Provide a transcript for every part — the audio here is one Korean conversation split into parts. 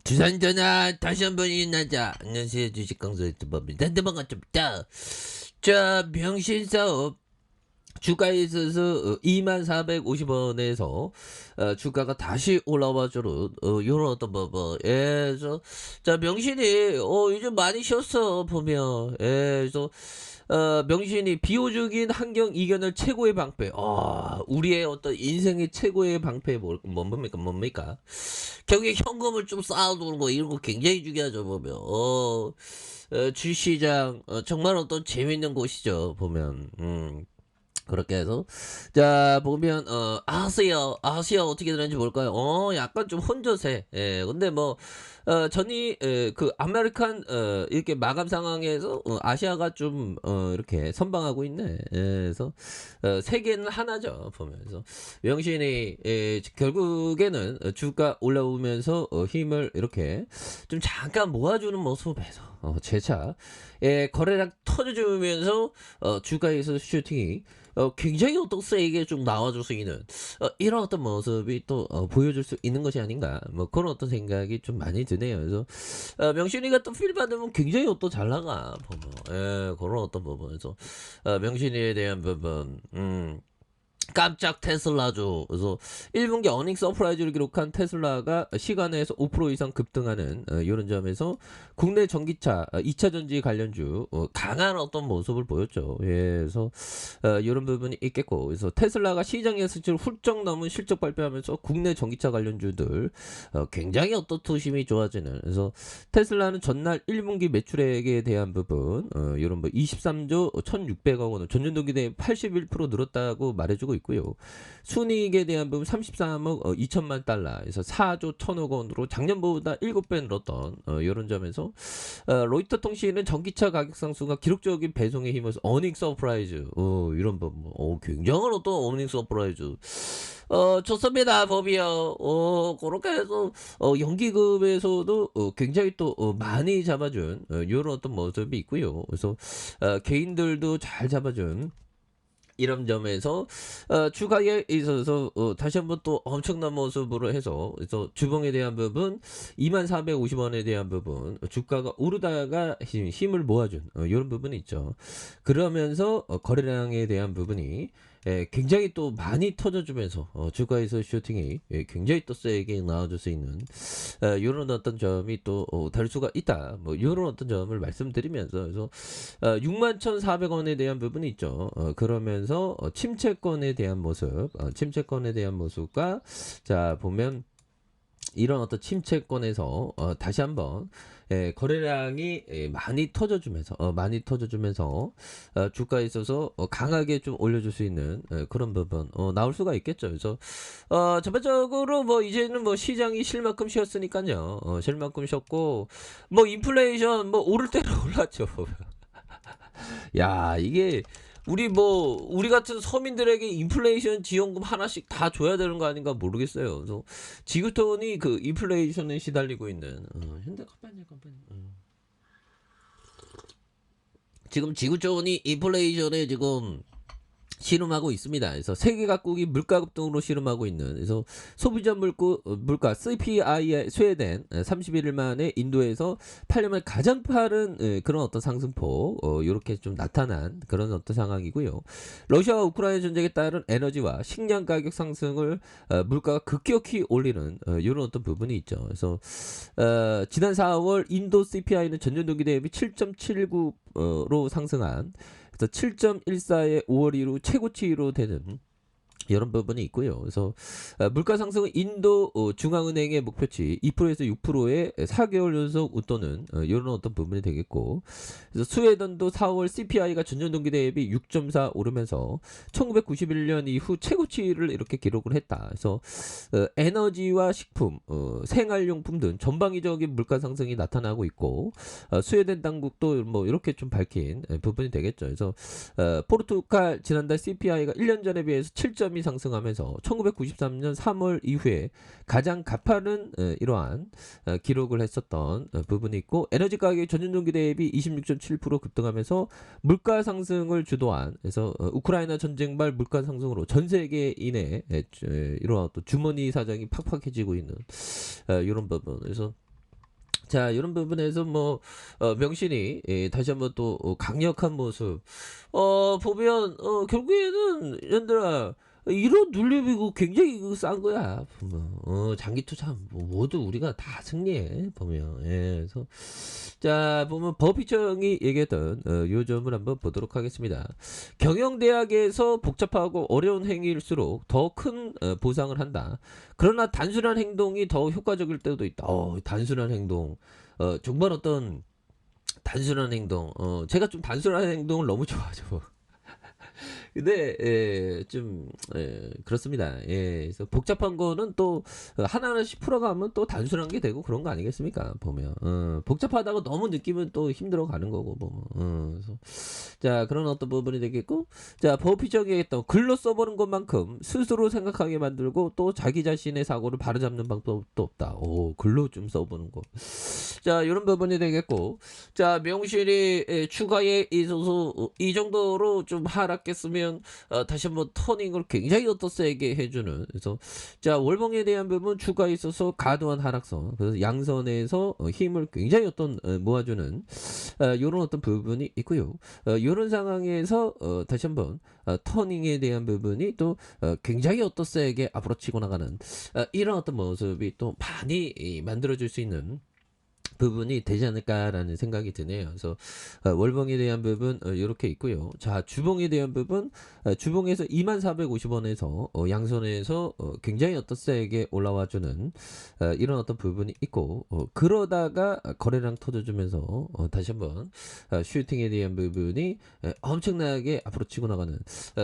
주산전화 다시 한번 일어나자. 안녕하세요, 주식강사 유튜버입니다. 한대방가 좀 있다. 자, 명신사업 주가에 있어서 2450원에서 주가가 다시 올라와주는 요런 어떤 그래서 자, 명신이 요즘 많이 쉬었어 보면. 그래서 명신이 비호적인 환경 이겨낼 최고의 방패. 우리의 어떤 인생의 최고의 방패 뭡니까? 결국에 현금을 좀 쌓아두는 거 이런 거 굉장히 중요하죠 보면. 주시장 정말 어떤 재밌는 곳이죠 보면. 그렇게 해서 자 보면 아시아 어떻게 되는지 볼까요? 약간 좀 혼조세. 예. 근데 뭐 전이 그 아메리칸 이렇게 마감 상황에서 아시아가 좀 이렇게 선방하고 있네. 예. 그래서 세계는 하나죠 보면서 명신이 결국에는 주가 올라오면서 힘을 이렇게 좀 잠깐 모아주는 모습에서 재차 거래량 터져주면서 주가에서 슈팅이 굉장히 어떤 세게 좀 나와줄 수 있는 이런 어떤 모습이 또 보여줄 수 있는 것이 아닌가 뭐 그런 어떤 생각이 좀 많이 드네요. 그래서 명신이가 또 필 받으면 굉장히 또 잘 나가 보면 그런 어떤 부분에서 명신이에 대한 부분 깜짝 테슬라죠. 그래서 1분기 어닝 서프라이즈를 기록한 테슬라가 시간에서 5% 이상 급등하는 이런 점에서 국내 전기차 2차 전지 관련주 강한 어떤 모습을 보였죠. 그래서 이런 부분이 있겠고, 그래서 테슬라가 시장 예측치를 훌쩍 넘은 실적 발표하면서 국내 전기차 관련주들 굉장히 어떤 투심이 좋아지는. 그래서 테슬라는 전날 1분기 매출액에 대한 부분 이런 23조 1,600억 원을 전년동기 대비 81% 늘었다고 말해주고 있고요. 순이익에 대한 부분 33억 2천만 달러에서 4조 1천억 원으로 작년보다 7배 늘었던 이런 점에서 로이터 통신은 전기차 가격 상승과 기록적인 배송에 힘입어서 어닝 서프라이즈 이런 부분 굉장한 어떤 어닝 서프라이즈 좋습니다 법이요. 그렇게 해서 연기금에서도 굉장히 또 많이 잡아준 이런 어떤 모습이 있고요. 그래서 개인들도 잘 잡아준 이런 점에서 주가에 있어서 다시 한번 또 엄청난 모습으로 해서 그래서 주봉에 대한 부분 2450원에 대한 부분 주가가 오르다가 힘을 모아준 이런 부분이 있죠. 그러면서 거래량에 대한 부분이 굉장히 또 많이 터져주면서 주가에서 슈팅이 굉장히 또 세게 나와줄 수 있는 이런 어떤 점이 또 될 수가 있다. 뭐 이런 어떤 점을 말씀드리면서 그래서 61,400원에 대한 부분이 있죠. 그러면서 침체권에 대한 모습, 침체권에 대한 모습과 자 보면 이런 어떤 침체권에서 다시 한번 거래량이 많이 터져주면서 주가에 있어서 강하게 좀 올려줄 수 있는 그런 부분 나올 수가 있겠죠. 그래서 전반적으로 뭐 이제는 뭐 시장이 쉴 만큼 쉬었으니까요. 쉴 만큼 쉬었고 뭐 인플레이션 뭐 오를 때는 올랐죠. 야, 이게 우리 같은 서민들에게 인플레이션 지원금 하나씩 다 줘야 되는 거 아닌가 모르겠어요. 그래서 지구촌이 그 인플레이션에 시달리고 있는 현대카판이야, 컴퍼니. 지금 지구촌이 인플레이션에 지금 실험하고 있습니다. 그래서 세계 각국이 물가 급등으로 실험하고 있는 그래서 소비자 물가 CPI에 스웨덴 31일 만에 인도에서 8년 만에 가장 빠른 그런 어떤 상승폭 이렇게 좀 나타난 그런 어떤 상황이고요. 러시아와 우크라이나 전쟁에 따른 에너지와 식량 가격 상승을 물가가 급격히 올리는 이런 어떤 부분이 있죠. 그래서 지난 4월 인도 CPI는 전년 동기 대비 7.79로 상승한 그래서 7.14의 5월 이후 최고치로 되는 이런 부분이 있고요. 그래서 물가 상승은 인도 중앙은행의 목표치 2%에서 6%의 4개월 연속 웃도는 이런 어떤 부분이 되겠고, 그래서 스웨덴도 4월 CPI가 전년 동기 대비 6.4 오르면서 1991년 이후 최고치를 이렇게 기록을 했다. 그래서 에너지와 식품, 생활용품 등 전방위적인 물가 상승이 나타나고 있고, 스웨덴 당국도 뭐 이렇게 좀 밝힌 부분이 되겠죠. 그래서 포르투갈 지난달 CPI가 1년 전에 비해서 7점이 상승하면서 1993년 3월 이후에 가장 가파른 이러한 기록을 했었던 부분이 있고, 에너지 가격이 전년 동기 대비 26.7% 급등하면서 물가 상승을 주도한 그래서 우크라이나 전쟁발 물가 상승으로 전 세계인의 이러한 또 주머니 사정이 팍팍해지고 있는 이런 부분. 그래서 자, 이런 부분에서 뭐 명신이 다시 한번 또 강력한 모습 보면 결국에는 얘들아 이런 눌림이고 굉장히 싼 거야 보면 장기 투자 뭐 모두 우리가 다 승리해 보면 그래서 자 보면 법희정이 얘기했던 요 점을 한번 보도록 하겠습니다. 경영대학에서 복잡하고 어려운 행위일수록 더 큰 보상을 한다. 그러나 단순한 행동이 더 효과적일 때도 있다. 단순한 행동. 정말 어떤 단순한 행동. 제가 좀 단순한 행동을 너무 좋아하죠. 근데 좀 그렇습니다. 그래서 복잡한 거는 또 하나하나씩 풀어가면 또 단순한 게 되고 그런 거 아니겠습니까? 보면 복잡하다고 너무 느끼면 또 힘들어 가는 거고 보면 그래서 자 그런 어떤 부분이 되겠고 자 버피적에 했던 글로 써보는 것만큼 스스로 생각하게 만들고 또 자기 자신의 사고를 바로잡는 방법도 없다. 글로 좀 써보는 거. 자 이런 부분이 되겠고 자 명실이 추가에 있어서 이 정도로 좀 하락했으면 다시 한번 터닝을 굉장히 어떤 세게 해주는 그래서 자 월봉에 대한 부분 추가에 있어서 과도한 하락선 그래서 양선에서 힘을 굉장히 어떤 모아주는 이런 어떤 부분이 있고요. 이런 상황에서 다시 한번 터닝에 대한 부분이 또 굉장히 어떤 세게 앞으로 치고 나가는 이런 어떤 모습이 또 많이 만들어줄 수 있는 부분이 되지 않을까라는 생각이 드네요. 그래서 월봉에 대한 부분 이렇게 있고요. 자 주봉에 대한 부분 주봉에서 2450원에서 양선에서 굉장히 어떤 세게 올라와주는 이런 어떤 부분이 있고 그러다가 거래량 터져주면서 다시 한번 슈팅에 대한 부분이 엄청나게 앞으로 치고 나가는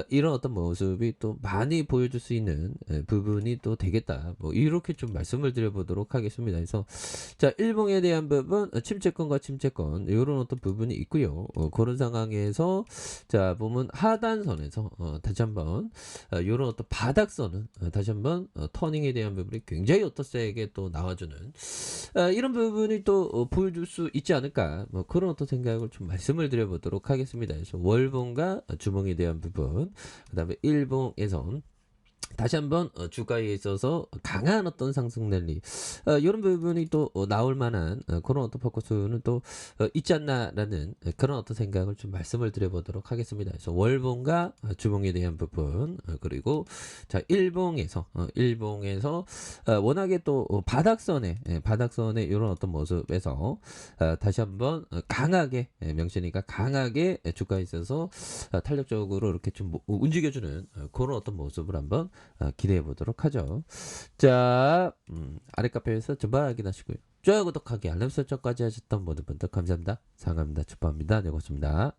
이런 어떤 모습이 또 많이 보여줄 수 있는 부분이 또 되겠다. 뭐 이렇게 좀 말씀을 드려보도록 하겠습니다. 그래서 자 일봉에 대한 부분 침체권과 침체권 이런 어떤 부분이 있고요. 그런 상황에서 자 보면 하단선에서 다시 한번 이런 어떤 바닥선은 다시 한번 터닝에 대한 부분이 굉장히 어떤 세게 또 나와주는 이런 부분이 또 보여줄 수 있지 않을까 뭐 그런 어떤 생각을 좀 말씀을 드려보도록 하겠습니다. 그래서 월봉과 주봉에 대한 부분 그 다음에 일봉에선 다시 한번 주가에 있어서 강한 어떤 상승 랠리 이런 부분이 또 나올 만한 그런 어떤 포커스는 또 있지 않나라는 그런 어떤 생각을 좀 말씀을 드려보도록 하겠습니다. 그래서 월봉과 주봉에 대한 부분 그리고 자 일봉에서 워낙에 또 바닥선에 이런 어떤 모습에서 다시 한번 강하게 명신이가 강하게 주가에 있어서 탄력적으로 이렇게 좀 움직여주는 그런 어떤 모습을 한번 기대해 보도록 하죠. 자, 아래 카페에서 전방 확인하시고요. 좋아요, 구독하기, 알람 설정까지 하셨던 모든 분들 감사합니다. 사랑합니다. 축복합니다. 네, 고맙습니다.